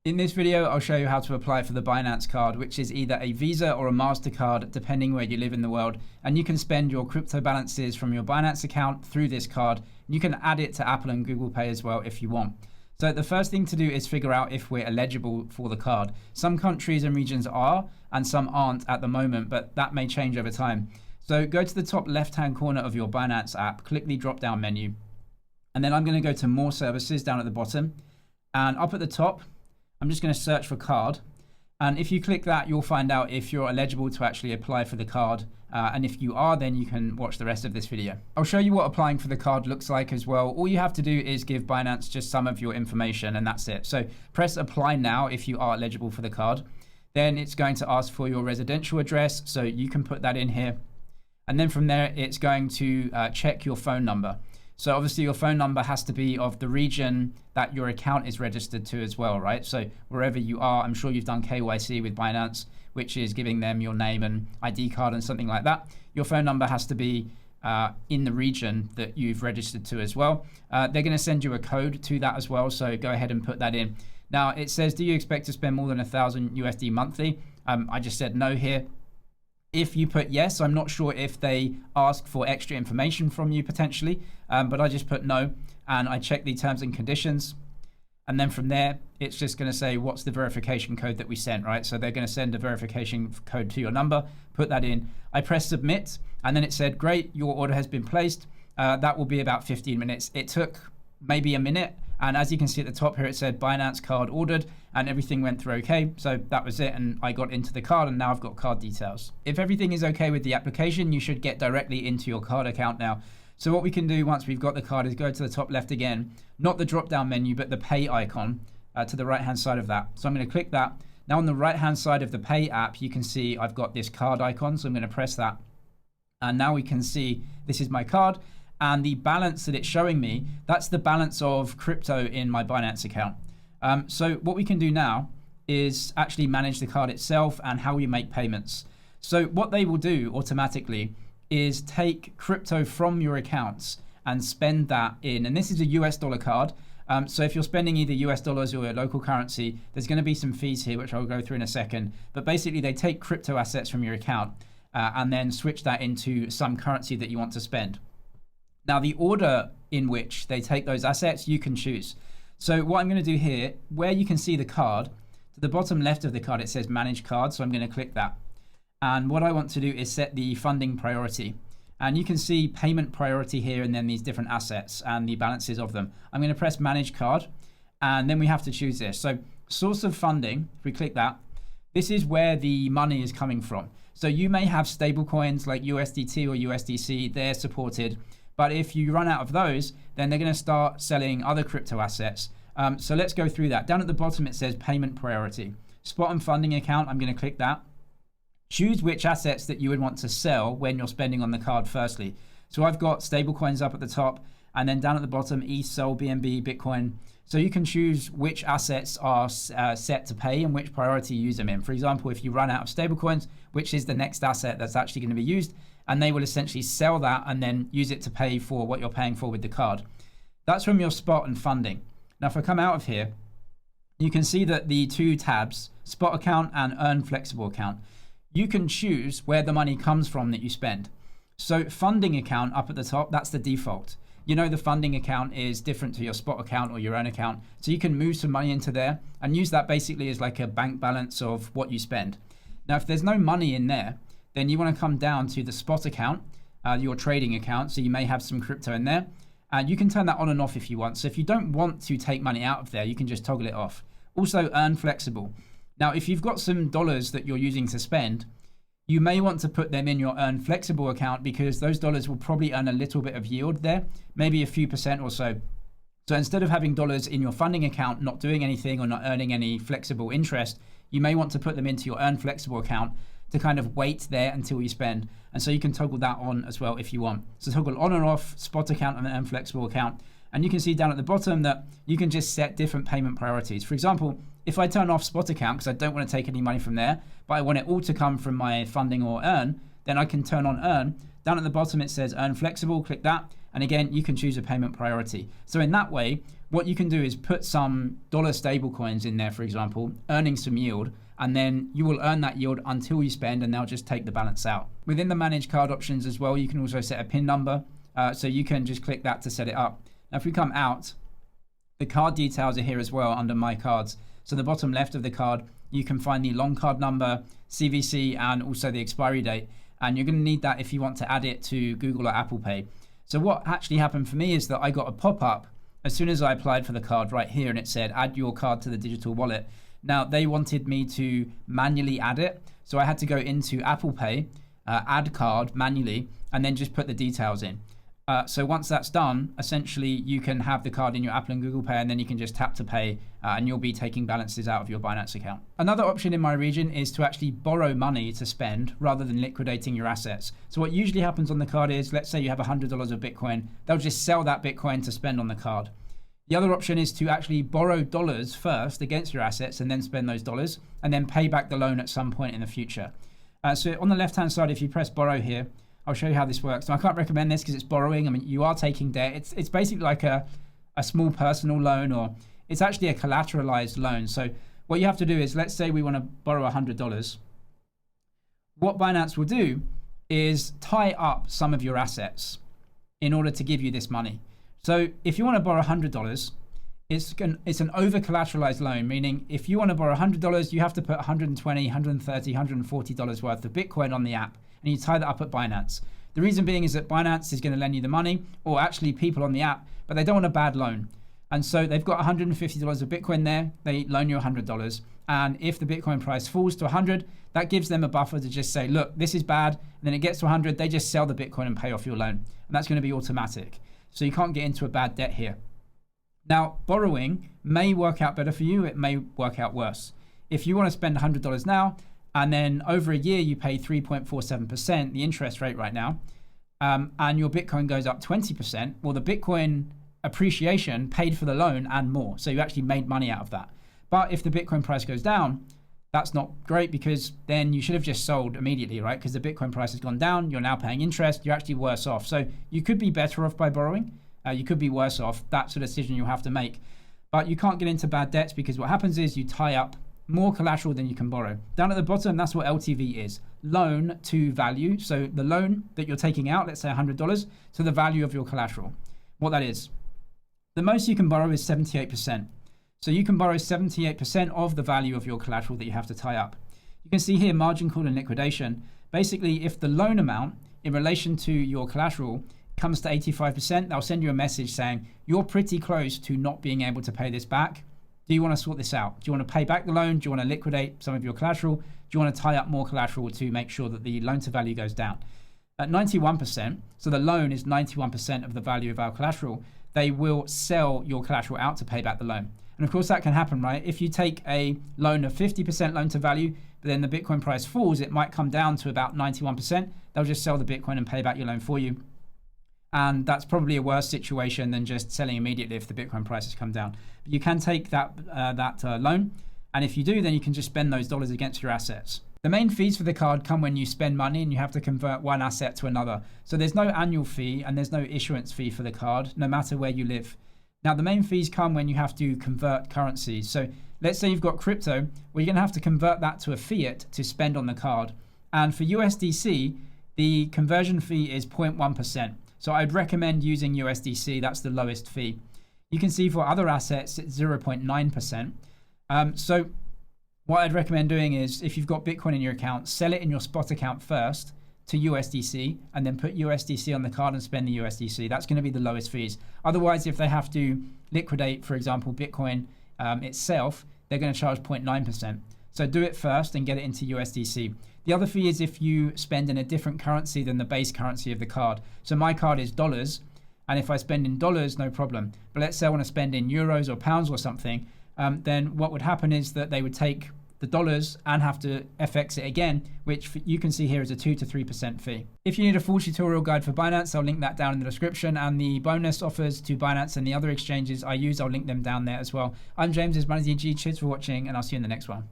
In this video, I'll show you how to apply for the Binance card, which is either a Visa or a MasterCard, depending where you live in the world. And you can spend your crypto balances from your Binance account through this card. You can add it to Apple and Google Pay as well if you want. So the first thing to do is figure out if we're eligible for the card. Some countries and regions are, and some aren't at the moment, but that may change over time. So go to the top left-hand corner of your Binance app, click the drop-down menu, and then I'm going to go to More Services down at the bottom. And up at the top, I'm just going to search for card. And if you click that, you'll find out if you're eligible to actually apply for the card. And if you are, then you can watch the rest of this video. I'll show you what applying for the card looks like as well. All you have to do is give Binance just some of your information and that's it. So press apply now if you are eligible for the card. Then it's going to ask for your residential address. So you can put that in here. And then from there, it's going to check your phone number. So obviously your phone number has to be of the region that your account is registered to as well, right? So wherever you are, I'm sure you've done KYC with Binance, which is giving them your name and ID card and something like that. Your phone number has to be in the region that you've registered to as well. They're going to send you a code to that as well. So go ahead and put that in. Now it says, do you expect to spend more than 1,000 USD monthly? I just said no here. If you put yes, I'm not sure if they ask for extra information from you potentially, but I just put no and I check the terms and conditions. And then from there, it's just going to say, what's the verification code that we sent, right? So they're going to send a verification code to your number, put that in. I press submit and then it said, great, your order has been placed. That will be about 15 minutes. It took maybe a minute. And as you can see at the top here, it said Binance card ordered and everything went through okay. So that was it. And I got into the card and now I've got card details. If everything is okay with the application, you should get directly into your card account now. So what we can do once we've got the card is go to the top left again, not the drop down menu, but the pay icon to the right hand side of that. So I'm going to click that. Now on the right hand side of the pay app, you can see I've got this card icon. So I'm going to press that. And now we can see this is my card. And the balance that it's showing me, that's the balance of crypto in my Binance account. So what we can do now is actually manage the card itself and how we make payments. So what they will do automatically is take crypto from your accounts and spend that in, and this is a US dollar card. So if you're spending either US dollars or your local currency, there's going to be some fees here, which I'll go through in a second. But basically they take crypto assets from your account and then switch that into some currency that you want to spend. Now, the order in which they take those assets, you can choose. So what I'm going to do here, where you can see the card, to the bottom left of the card, it says manage card. So I'm going to click that. And what I want to do is set the funding priority. And you can see payment priority here and then these different assets and the balances of them. I'm going to press manage card and then we have to choose this. So source of funding, if we click that, this is where the money is coming from. So you may have stable coins like USDT or USDC, they're supported. But if you run out of those, then they're going to start selling other crypto assets. So let's go through that. Down at the bottom, it says payment priority. Spot and funding account, I'm going to click that. Choose which assets that you would want to sell when you're spending on the card firstly. So I've got stable coins up at the top and then down at the bottom, ETH, Sol, BNB, Bitcoin. So you can choose which assets are set to pay and which priority you use them in. For example, if you run out of stable coins, which is the next asset that's actually going to be used, and they will essentially sell that and then use it to pay for what you're paying for with the card. That's from your spot and funding. Now, if I come out of here, you can see that the two tabs, spot account and earn flexible account, you can choose where the money comes from that you spend. So funding account up at the top, that's the default. You know, the funding account is different to your spot account or your earn account. So you can move some money into there and use that basically as like a bank balance of what you spend. Now, if there's no money in there, then you want to come down to the spot account, your trading account. So you may have some crypto in there. You can turn that on and off if you want. So if you don't want to take money out of there, you can just toggle it off. Also, earn flexible. Now, if you've got some dollars that you're using to spend, you may want to put them in your earn flexible account because those dollars will probably earn a little bit of yield there, maybe a few percent or so. So instead of having dollars in your funding account, not doing anything or not earning any flexible interest, you may want to put them into your earn flexible account to kind of wait there until you spend. And so you can toggle that on as well if you want. So toggle on and off, spot account and earn flexible account. And you can see down at the bottom that you can just set different payment priorities. For example, if I turn off spot account because I don't want to take any money from there, but I want it all to come from my funding or earn, then I can turn on earn. Down at the bottom, it says earn flexible, click that. And again, you can choose a payment priority. So in that way, what you can do is put some dollar stable coins in there, for example, earning some yield, and then you will earn that yield until you spend, and they'll just take the balance out. Within the manage card options as well, you can also set a PIN number. So you can just click that to set it up. Now, if we come out, the card details are here as well under My Cards. So the bottom left of the card, you can find the long card number, CVC, and also the expiry date. And you're going to need that if you want to add it to Google or Apple Pay. So what actually happened for me is that I got a pop-up as soon as I applied for the card right here, and it said, add your card to the digital wallet. Now, they wanted me to manually add it. So I had to go into Apple Pay, add card manually, and then just put the details in. So once that's done, essentially you can have the card in your Apple and Google Pay, and then you can just tap to pay, and you'll be taking balances out of your Binance account. Another option in my region is to actually borrow money to spend rather than liquidating your assets. So what usually happens on the card is, let's say you have $100 of Bitcoin, they'll just sell that Bitcoin to spend on the card. The other option is to actually borrow dollars first against your assets and then spend those dollars and then pay back the loan at some point in the future. So on the left-hand side, if you press borrow here, I'll show you how this works. Now, I can't recommend this because it's borrowing. I mean, you are taking debt. It's basically like a small personal loan, or it's actually a collateralized loan. So what you have to do is, let's say we want to borrow $100. What Binance will do is tie up some of your assets in order to give you this money. So if you want to borrow $100, it's an over-collateralized loan, meaning if you want to borrow $100, you have to put $120, $130, $140 worth of Bitcoin on the app, and you tie that up at Binance. The reason being is that Binance is going to lend you the money, or actually people on the app, but they don't want a bad loan. And so they've got $150 of Bitcoin there, they loan you $100. And if the Bitcoin price falls to 100, that gives them a buffer to just say, look, this is bad. And then it gets to 100, they just sell the Bitcoin and pay off your loan. And that's going to be automatic. So you can't get into a bad debt here. Now, borrowing may work out better for you. It may work out worse. If you want to spend $100 now, and then over a year you pay 3.47%, the interest rate right now, and your Bitcoin goes up 20%, well, the Bitcoin appreciation paid for the loan and more. So you actually made money out of that. But if the Bitcoin price goes down, that's not great, because then you should have just sold immediately, right? Because the Bitcoin price has gone down, you're now paying interest, you're actually worse off. So you could be better off by borrowing. You could be worse off. That's a decision you'll have to make. But you can't get into bad debts, because what happens is you tie up more collateral than you can borrow. Down at the bottom, that's what LTV is. Loan to value. So the loan that you're taking out, let's say $100, to the value of your collateral. What that is. The most you can borrow is 78%. So you can borrow 78% of the value of your collateral that you have to tie up. You can see here margin call and liquidation. Basically, if the loan amount in relation to your collateral comes to 85%, they'll send you a message saying, you're pretty close to not being able to pay this back. Do you want to sort this out? Do you want to pay back the loan? Do you want to liquidate some of your collateral? Do you want to tie up more collateral to make sure that the loan to value goes down? At 91%, so the loan is 91% of the value of our collateral, they will sell your collateral out to pay back the loan. And of course that can happen, right? If you take a loan of 50% loan to value, but then the Bitcoin price falls, it might come down to about 91%. They'll just sell the Bitcoin and pay back your loan for you. And that's probably a worse situation than just selling immediately if the Bitcoin prices come down. But you can take that loan, and if you do, then you can just spend those dollars against your assets. The main fees for the card come when you spend money and you have to convert one asset to another. So there's no annual fee and there's no issuance fee for the card, no matter where you live. Now, the main fees come when you have to convert currencies. So let's say you've got crypto, well, you're going to have to convert that to a fiat to spend on the card. And for USDC, the conversion fee is 0.1%. So I'd recommend using USDC. That's the lowest fee. You can see for other assets, it's 0.9%. So what I'd recommend doing is, if you've got Bitcoin in your account, sell it in your spot account first to USDC, and then put USDC on the card and spend the USDC. That's going to be the lowest fees. Otherwise, if they have to liquidate, for example, Bitcoin itself, they're going to charge 0.9%. So do it first and get it into USDC. The other fee is if you spend in a different currency than the base currency of the card. So my card is dollars, and if I spend in dollars, no problem. But let's say I want to spend in euros or pounds or something, then what would happen is that they would take the dollars and have to FX it again, which you can see here is a 2 to 3% fee. If you need a full tutorial guide for Binance, I'll link that down in the description, and the bonus offers to Binance and the other exchanges I use, I'll link them down there as well. I'm James, this is MoneyDG. Cheers for watching, and I'll see you in the next one.